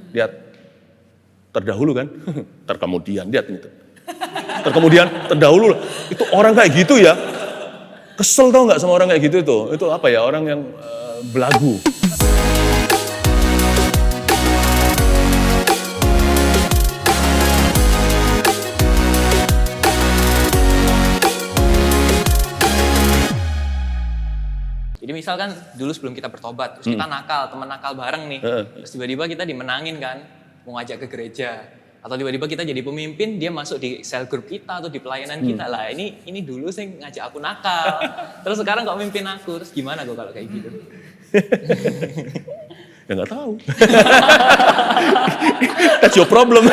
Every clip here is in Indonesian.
Lihat, terdahulu kan, terkemudian, lihat ini. Terkemudian, terdahulu. Itu orang kayak gitu ya. Kesel tau gak sama orang kayak gitu itu? Itu apa ya, orang yang belagu. Jadi misalkan dulu sebelum kita bertobat, terus kita nakal, teman nakal bareng nih. Terus tiba-tiba kita dimenangin kan, mau ngajak ke gereja. Atau tiba-tiba kita jadi pemimpin, dia masuk di sel grup kita atau di pelayanan kita. Lah ini dulu sih ngajak aku nakal. Terus sekarang kok mimpin aku, terus gimana gue kalau kayak gitu? Ya gak tahu. That's your problem.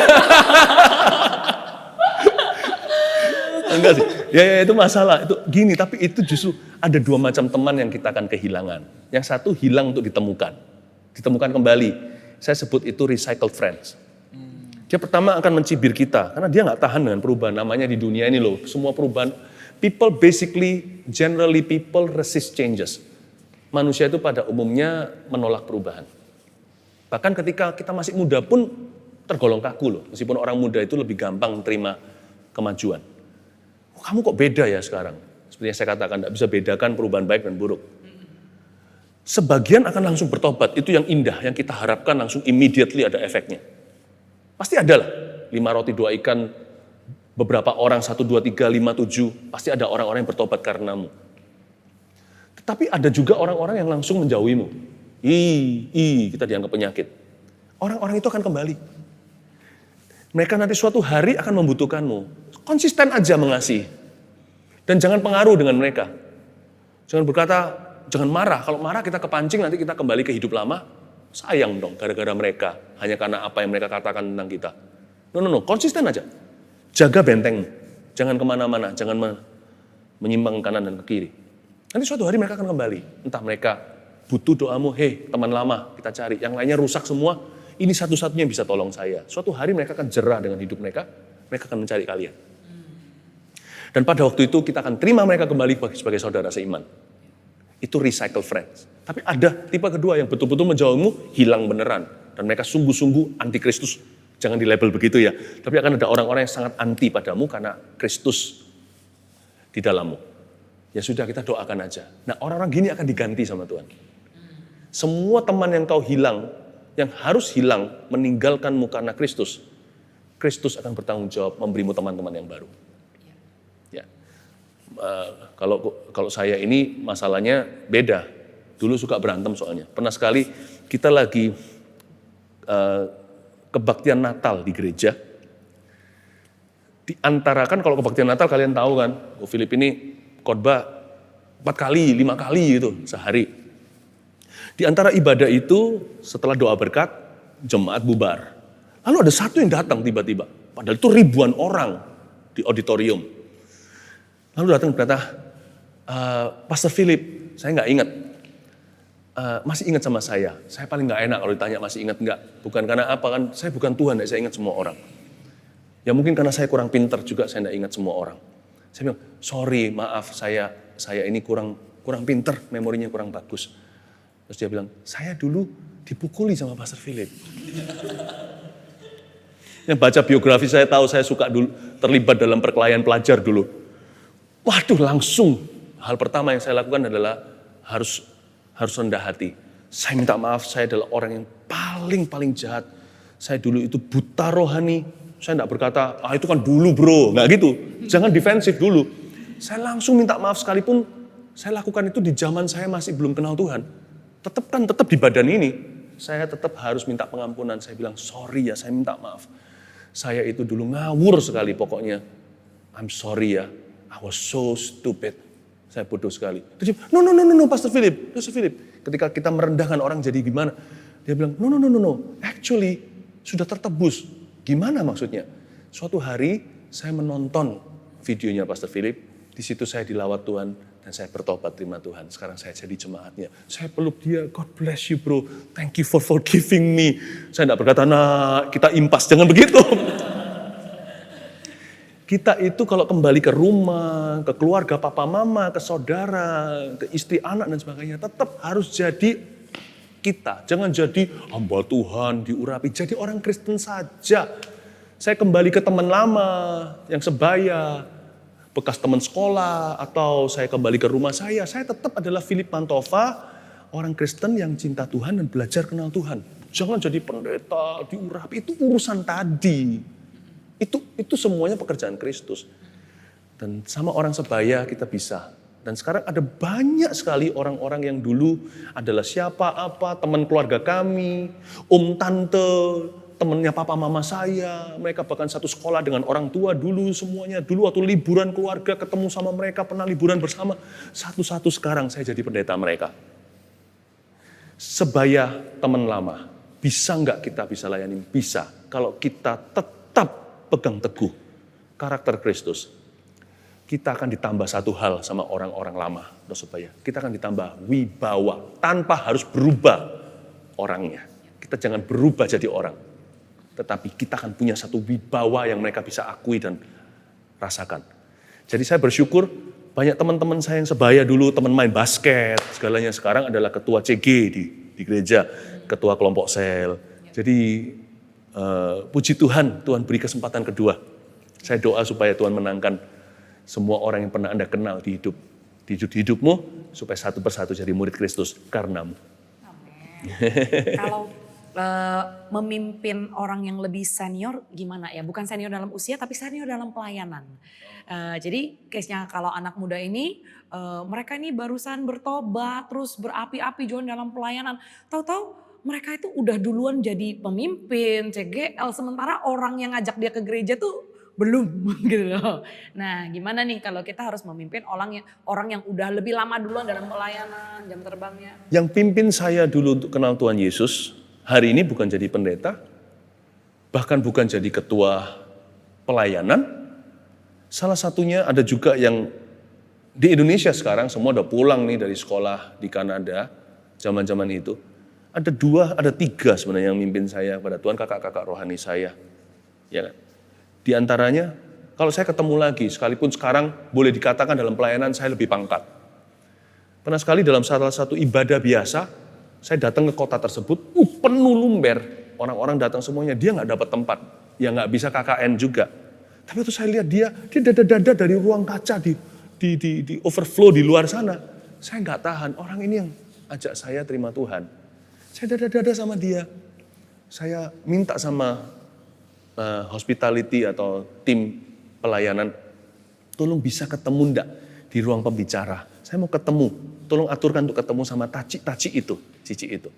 Enggak sih, ya itu masalah, itu gini, tapi itu justru ada dua macam teman yang kita akan kehilangan. Yang satu hilang untuk ditemukan kembali. Saya sebut itu recycled friends. Dia pertama akan mencibir kita, karena dia gak tahan dengan perubahan. Namanya di dunia ini loh, semua perubahan, generally people resist changes. Manusia itu pada umumnya menolak perubahan. Bahkan ketika kita masih muda pun tergolong kaku loh, meskipun orang muda itu lebih gampang menerima kemajuan. Kamu kok beda ya sekarang? Seperti yang saya katakan, tidak bisa bedakan perubahan baik dan buruk. Sebagian akan langsung bertobat, itu yang indah, yang kita harapkan langsung immediately ada efeknya. Pasti ada lah, 5 roti 2 ikan, beberapa orang, 1, 2, 3, 5, 7, pasti ada orang-orang yang bertobat karenamu. Tetapi ada juga orang-orang yang langsung menjauhimu. Kita dianggap penyakit. Orang-orang itu akan kembali. Mereka nanti suatu hari akan membutuhkanmu. Konsisten aja mengasihi. Dan jangan pengaruh dengan mereka. Jangan berkata, jangan marah. Kalau marah kita kepancing, nanti kita kembali ke hidup lama. Sayang dong gara-gara mereka. Hanya karena apa yang mereka katakan tentang kita. No. Konsisten aja. Jaga bentengmu. Jangan kemana-mana. Jangan menyimpang ke kanan dan ke kiri. Nanti suatu hari mereka akan kembali. Entah mereka butuh doamu. Hei teman lama kita cari. Yang lainnya rusak semua. Ini satu-satunya yang bisa tolong saya. Suatu hari mereka akan jerah dengan hidup mereka. Mereka akan mencari kalian. Dan pada waktu itu kita akan terima mereka kembali sebagai saudara seiman. Itu recycle friends. Tapi ada tipe kedua yang betul-betul menjauhmu, hilang beneran. Dan mereka sungguh-sungguh anti-Kristus. Jangan di-label begitu ya. Tapi akan ada orang-orang yang sangat anti padamu karena Kristus di dalammu. Ya sudah, kita doakan aja. Nah, orang-orang gini akan diganti sama Tuhan. Semua teman yang kau hilang, yang harus hilang, meninggalkanmu karena Kristus, Kristus akan bertanggung jawab memberimu teman-teman yang baru. Ya, kalau saya ini masalahnya beda. Dulu suka berantem soalnya. Pernah sekali kita lagi kebaktian Natal di gereja. Di antara kan kalau kebaktian Natal kalian tahu kan, Philip ini khotbah 4 kali, 5 kali gitu sehari. Di antara ibadah itu setelah doa berkat, jemaat bubar. Lalu ada satu yang datang tiba-tiba. Padahal itu ribuan orang di auditorium. Lalu datang berkata, Pastor Philip, saya nggak ingat. Masih ingat sama saya. Saya paling nggak enak kalau ditanya masih ingat nggak. Bukan karena apa kan, saya bukan Tuhan, saya ingat semua orang. Ya mungkin karena saya kurang pintar juga, saya nggak ingat semua orang. Saya bilang, sorry, maaf, saya ini kurang pintar, memorinya kurang bagus. Terus dia bilang, saya dulu dipukuli sama Pastor Philip. Yang baca biografi saya tahu saya suka dulu terlibat dalam perkelahian pelajar dulu. Waduh, langsung hal pertama yang saya lakukan adalah harus rendah hati. Saya minta maaf, saya adalah orang yang paling jahat. Saya dulu itu buta rohani. Saya enggak berkata, itu kan dulu bro. Enggak gitu. Jangan defensif dulu. Saya langsung minta maaf sekalipun saya lakukan itu di zaman saya masih belum kenal Tuhan. Tetap di badan ini. Saya tetap harus minta pengampunan. Saya bilang, sorry ya, saya minta maaf. Saya itu dulu ngawur sekali pokoknya. I'm sorry ya, I was so stupid. Saya bodoh sekali. Terus dia, no, Pastor Philip. Ketika kita merendahkan orang jadi gimana? Dia bilang, no. Actually, sudah tertebus. Gimana maksudnya? Suatu hari saya menonton videonya Pastor Philip. Di situ saya dilawat Tuhan. Dan saya bertobat terima Tuhan. Sekarang saya jadi jemaatnya. Saya peluk dia, God bless you bro. Thank you for forgiving me. Saya tidak berkata, nah kita impas. Jangan begitu. Kita itu kalau kembali ke rumah, ke keluarga papa mama, ke saudara, ke istri anak dan sebagainya. Tetap harus jadi kita. Jangan jadi hamba Tuhan, diurapi. Jadi orang Kristen saja. Saya kembali ke teman lama yang sebaya, bekas teman sekolah, atau saya kembali ke rumah saya tetap adalah Philip Mantova, orang Kristen yang cinta Tuhan dan belajar kenal Tuhan. Jangan jadi pendeta, diurapi, itu urusan tadi. Itu semuanya pekerjaan Kristus. Dan sama orang sebaya kita bisa. Dan sekarang ada banyak sekali orang-orang yang dulu adalah siapa apa, teman keluarga kami, tante, temannya papa mama saya, mereka bahkan satu sekolah dengan orang tua dulu semuanya. Dulu waktu liburan keluarga ketemu sama mereka, pernah liburan bersama. Satu-satu sekarang saya jadi pendeta mereka. Sebaya teman lama, bisa nggak kita bisa layani? Bisa, kalau kita tetap pegang teguh karakter Kristus. Kita akan ditambah satu hal sama orang-orang lama, sebaya. Kita akan ditambah wibawa, tanpa harus berubah orangnya. Kita jangan berubah jadi orang. Tetapi kita akan punya satu wibawa yang mereka bisa akui dan rasakan. Jadi saya bersyukur banyak teman-teman saya yang sebaya dulu, teman main basket, segalanya sekarang adalah ketua CG di gereja, ketua kelompok sel. Jadi puji Tuhan, Tuhan beri kesempatan kedua. Saya doa supaya Tuhan menangkan semua orang yang pernah Anda kenal di hidupmu, supaya satu persatu jadi murid Kristus karenamu. Amin. Kalau memimpin orang yang lebih senior gimana ya? Bukan senior dalam usia tapi senior dalam pelayanan. Jadi case-nya kalau anak muda ini mereka ini barusan bertobat terus berapi-api join dalam pelayanan. Tahu-tahu mereka itu udah duluan jadi pemimpin CGL sementara orang yang ngajak dia ke gereja tuh belum gitu loh. Nah, gimana nih kalau kita harus memimpin orang yang udah lebih lama duluan dalam pelayanan, jam terbangnya? Yang pimpin saya dulu untuk kenal Tuhan Yesus, hari ini bukan jadi pendeta, bahkan bukan jadi ketua pelayanan. Salah satunya ada juga yang di Indonesia sekarang semua udah pulang nih dari sekolah di Kanada, zaman-zaman itu. Ada tiga sebenarnya yang mimpin saya pada Tuhan, kakak-kakak rohani saya. Ya kan? Di antaranya, kalau saya ketemu lagi, sekalipun sekarang boleh dikatakan dalam pelayanan saya lebih pangkat. Pernah sekali dalam salah satu ibadah biasa, saya datang ke kota tersebut, penuh lumber, orang-orang datang semuanya, dia nggak dapat tempat, ya nggak bisa KKN juga. Tapi itu saya lihat dia dada-dada dari ruang kaca di overflow di luar sana. Saya nggak tahan, orang ini yang ajak saya terima Tuhan. Saya dada-dada sama dia, saya minta sama hospitality atau tim pelayanan, tolong bisa ketemu enggak di ruang pembicara. Saya mau ketemu, tolong aturkan untuk ketemu sama Cici itu.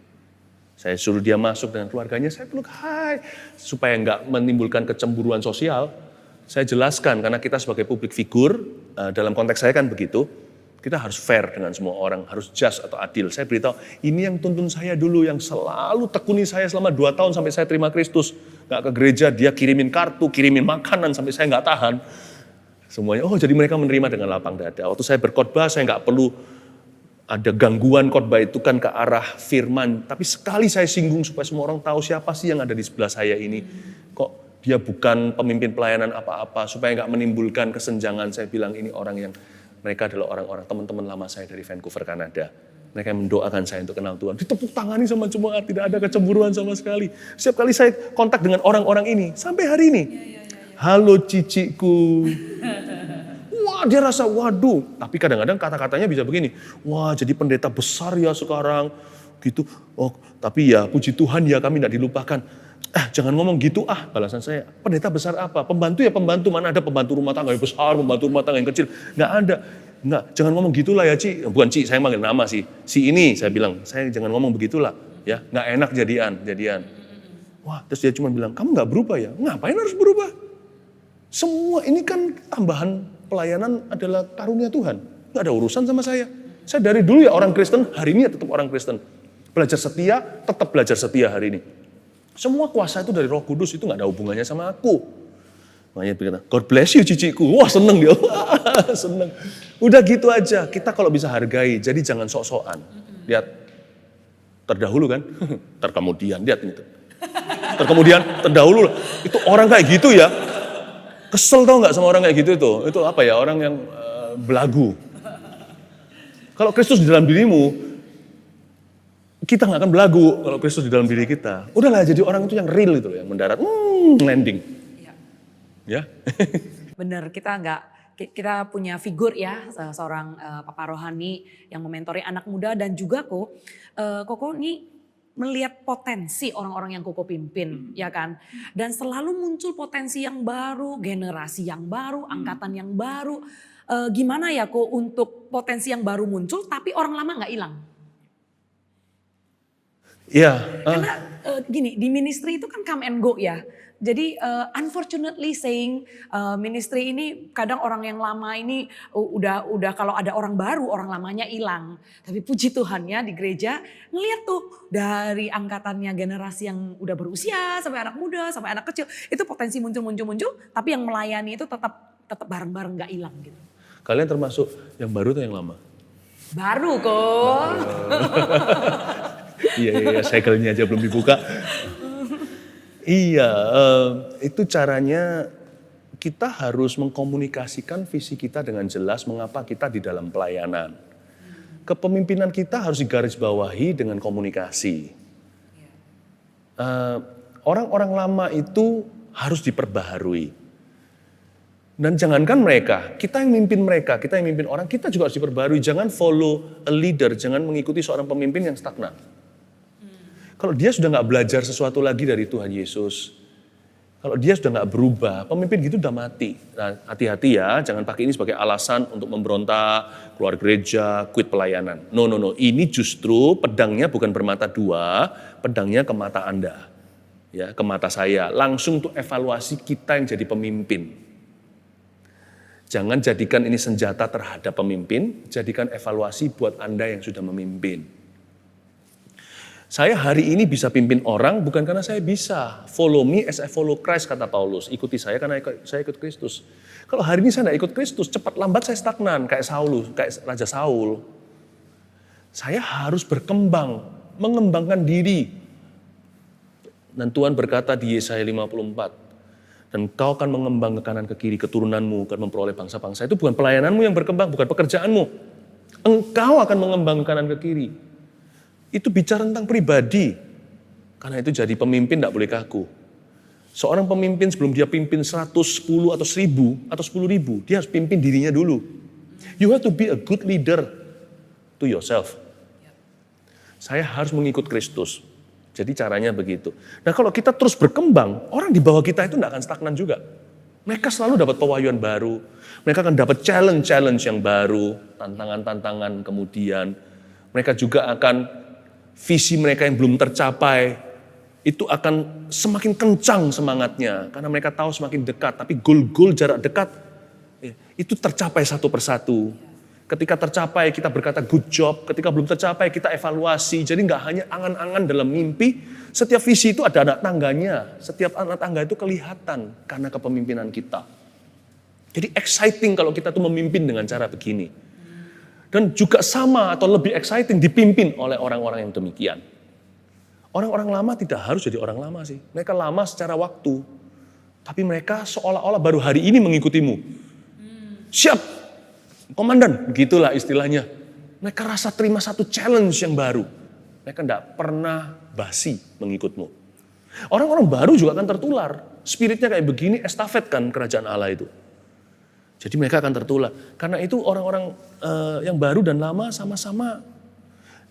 Saya suruh dia masuk dengan keluarganya, saya peluk, hai. Supaya enggak menimbulkan kecemburuan sosial, saya jelaskan, karena kita sebagai publik figur, dalam konteks saya kan begitu, kita harus fair dengan semua orang, harus just atau adil. Saya beritahu, ini yang tuntun saya dulu, yang selalu tekuni saya selama 2 tahun sampai saya terima Kristus. Nggak ke gereja, dia kirimin kartu, kirimin makanan sampai saya nggak tahan. Semuanya, jadi mereka menerima dengan lapang dada. Waktu saya berkhotbah, saya nggak perlu ada gangguan khotbah itu kan ke arah firman. Tapi sekali saya singgung supaya semua orang tahu siapa sih yang ada di sebelah saya ini. Kok dia bukan pemimpin pelayanan apa-apa, supaya nggak menimbulkan kesenjangan. Saya bilang ini orang yang mereka adalah orang-orang teman-teman lama saya dari Vancouver, Kanada. Mereka yang mendoakan saya untuk kenal Tuhan. Ditepuk tangani sama jemaat, tidak ada kecemburuan sama sekali. Setiap kali saya kontak dengan orang-orang ini, sampai hari ini. Halo ciciku. Wah, dia rasa waduh. Tapi kadang-kadang kata-katanya bisa begini. Wah, jadi pendeta besar ya sekarang. Gitu. Oh, tapi ya puji Tuhan ya kami tidak dilupakan. Jangan ngomong gitu balasan saya. Pendeta besar apa? Pembantu ya pembantu. Mana ada pembantu rumah tangga yang besar, pembantu rumah tangga yang kecil. Nggak ada. Nggak, jangan ngomong gitulah ya Ci. Bukan Ci, saya manggil nama sih. Si ini saya bilang, saya jangan ngomong begitulah. Ya, nggak enak jadian. Wah, terus dia cuma bilang, kamu nggak berubah ya? Ngapain harus berubah? Semua ini kan tambahan pelayanan adalah karunia Tuhan. Nggak ada urusan sama saya. Saya dari dulu ya orang Kristen, hari ini ya tetap orang Kristen. Belajar setia, tetap belajar setia hari ini. Semua kuasa itu dari Roh Kudus, itu nggak ada hubungannya sama aku. Makanya berkata, God bless you ciciku. Wah seneng dia, seneng. Udah gitu aja, kita kalau bisa hargai, jadi jangan sok-sokan. Lihat, terdahulu kan, terkemudian, lihat itu. Terkemudian, terdahulu, itu orang kayak gitu ya. Kesel tau gak sama orang kayak gitu itu? Itu apa ya, orang yang belagu. Kalau Kristus di dalam dirimu, kita nggak akan belagu kalau Kristus di dalam diri kita. Udahlah jadi orang itu yang real itu, yang mendarat, landing. Ya. Bener, kita punya figur ya, seorang papa rohani yang mementori anak muda dan juga Koko ini melihat potensi orang-orang yang Koko pimpin, ya kan? Dan selalu muncul potensi yang baru, generasi yang baru, angkatan yang baru. Gimana ya Ko untuk potensi yang baru muncul tapi orang lama nggak hilang? Iya. Karena gini, di ministry itu kan come and go ya. Jadi unfortunately saying ministry ini kadang orang yang lama ini udah kalau ada orang baru, orang lamanya hilang. Tapi puji Tuhan ya di gereja ngeliat tuh dari angkatannya generasi yang udah berusia sampai anak muda sampai anak kecil itu potensi muncul, tapi yang melayani itu tetap bareng-bareng nggak hilang gitu. Kalian termasuk yang baru atau yang lama? Baru kok. Iya, segel-nya aja belum dibuka. Iya, itu caranya kita harus mengkomunikasikan visi kita dengan jelas mengapa kita di dalam pelayanan. Kepemimpinan kita harus digarisbawahi dengan komunikasi. Orang-orang lama itu harus diperbaharui. Dan jangankan mereka, kita yang mimpin mereka, kita yang mimpin orang, kita juga harus diperbaharui. Jangan follow a leader, jangan mengikuti seorang pemimpin yang stagnan. Kalau dia sudah gak belajar sesuatu lagi dari Tuhan Yesus, kalau dia sudah gak berubah, pemimpin gitu udah mati. Nah, hati-hati ya, jangan pakai ini sebagai alasan untuk memberontak, keluar gereja, quit pelayanan. No. Ini justru pedangnya bukan bermata dua, pedangnya ke mata Anda. Ya, ke mata saya. Langsung untuk evaluasi kita yang jadi pemimpin. Jangan jadikan ini senjata terhadap pemimpin, jadikan evaluasi buat Anda yang sudah memimpin. Saya hari ini bisa pimpin orang bukan karena saya bisa. Follow me as I follow Christ, kata Paulus. Ikuti saya karena saya ikut Kristus. Kalau hari ini saya tidak ikut Kristus, cepat lambat saya stagnan kayak Raja Saul. Saya harus berkembang, mengembangkan diri. Dan Tuhan berkata di Yesaya 54, dan kau akan mengembang ke kanan ke kiri, keturunanmu akan memperoleh bangsa-bangsa. Itu bukan pelayananmu yang berkembang, bukan pekerjaanmu. Engkau akan mengembang ke kanan ke kiri. Itu bicara tentang pribadi. Karena itu jadi pemimpin tidak boleh kaku. Seorang pemimpin sebelum dia pimpin 110 atau 1000 atau 10.000, dia harus pimpin dirinya dulu. You have to be a good leader to yourself. Saya harus mengikut Kristus. Jadi caranya begitu. Nah kalau kita terus berkembang, orang di bawah kita itu tidak akan stagnan juga. Mereka selalu dapat pewahyuan baru. Mereka akan dapat challenge yang baru, tantangan-tantangan kemudian. Mereka juga akan visi mereka yang belum tercapai, itu akan semakin kencang semangatnya. Karena mereka tahu semakin dekat, tapi goal jarak dekat, itu tercapai satu persatu. Ketika tercapai kita berkata good job, ketika belum tercapai kita evaluasi. Jadi gak hanya angan-angan dalam mimpi, setiap visi itu ada anak tangganya. Setiap anak tangga itu kelihatan karena kepemimpinan kita. Jadi exciting kalau kita tuh memimpin dengan cara begini. Dan juga sama atau lebih exciting dipimpin oleh orang-orang yang demikian. Orang-orang lama tidak harus jadi orang lama sih. Mereka lama secara waktu. Tapi mereka seolah-olah baru hari ini mengikutimu. Siap, komandan, begitulah istilahnya. Mereka rasa terima satu challenge yang baru. Mereka tidak pernah basi mengikutmu. Orang-orang baru juga akan tertular. Spiritnya kayak begini, estafet kan kerajaan Allah itu. Jadi mereka akan tertular. Karena itu orang-orang yang baru dan lama sama-sama.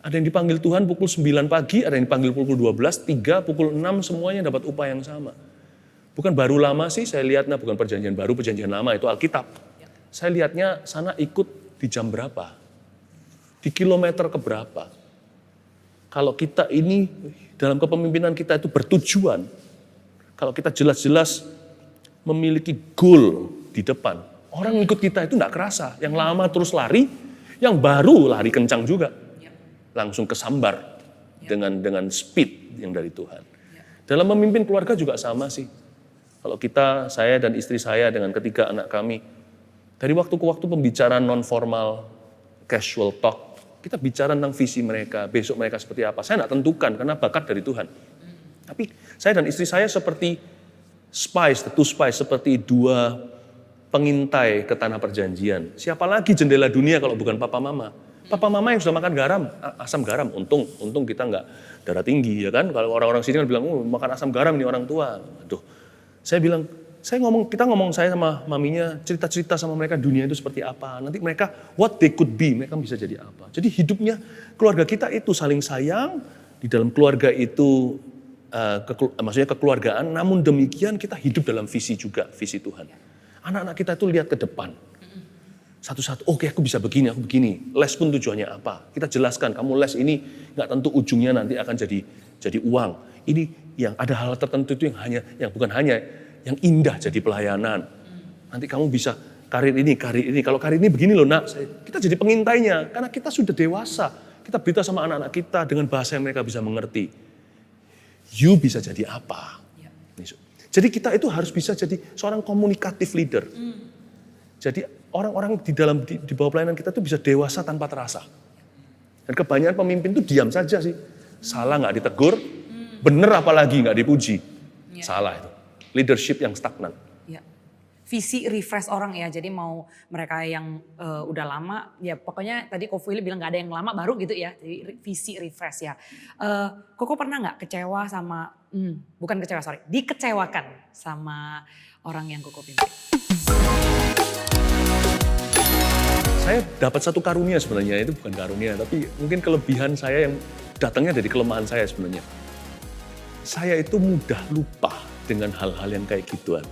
Ada yang dipanggil Tuhan pukul 9 pagi, ada yang dipanggil pukul 12, 3, pukul 6, semuanya dapat upah yang sama. Bukan baru lama sih, saya lihatnya bukan perjanjian baru, perjanjian lama, itu Alkitab. Saya lihatnya sana ikut di jam berapa, di kilometer keberapa. Kalau kita ini, dalam kepemimpinan kita itu bertujuan, kalau kita jelas-jelas memiliki goal di depan, orang ikut kita itu tidak kerasa. Yang lama terus lari, yang baru lari kencang juga. Langsung kesambar dengan speed yang dari Tuhan. Dalam memimpin keluarga juga sama sih. Kalau saya dan istri saya dengan ketiga anak kami, dari waktu ke waktu pembicaraan non-formal, casual talk, kita bicara tentang visi mereka, besok mereka seperti apa. Saya tidak tentukan karena bakat dari Tuhan. Tapi saya dan istri saya seperti the two spies, seperti dua pengintai ke tanah perjanjian. Siapa lagi jendela dunia kalau bukan papa mama? Papa mama yang sudah makan garam, asam garam, untung kita nggak darah tinggi ya kan. Kalau orang-orang sini kan bilang, makan asam garam ini orang tua. Aduh, saya bilang, kita ngomong saya sama maminya, cerita-cerita sama mereka dunia itu seperti apa. Nanti mereka, what they could be, mereka bisa jadi apa. Jadi hidupnya, keluarga kita itu saling sayang, di dalam keluarga itu, maksudnya kekeluargaan, namun demikian kita hidup dalam visi juga, visi Tuhan. Anak-anak kita itu lihat ke depan. Satu-satu, oke, aku bisa begini, aku begini. Les pun tujuannya apa? Kita jelaskan, kamu les ini nggak tentu ujungnya nanti akan jadi uang. Ini yang ada hal tertentu itu yang bukan hanya yang indah jadi pelayanan. Nanti kamu bisa karir ini. Kalau karir ini begini loh nak, kita jadi pengintainya. Karena kita sudah dewasa. Kita beritahu sama anak-anak kita dengan bahasa yang mereka bisa mengerti. You bisa jadi apa? Jadi kita itu harus bisa jadi seorang komunikatif leader. Jadi orang-orang di bawah pelayanan kita itu bisa dewasa tanpa terasa. Dan kebanyakan pemimpin itu diam saja sih. Salah nggak ditegur, bener apalagi nggak dipuji. Salah itu. Leadership yang stagnan. Ya. Visi refresh orang ya, jadi mau mereka yang udah lama, ya pokoknya tadi Ko Willy bilang nggak ada yang lama baru gitu ya, jadi visi refresh ya. Koko pernah nggak kecewa sama, dikecewakan sama orang yang Koko pimpin? Saya dapat satu karunia sebenarnya, itu bukan karunia, tapi mungkin kelebihan saya yang datangnya dari kelemahan saya sebenarnya. Saya itu mudah lupa dengan hal-hal yang kayak gituan.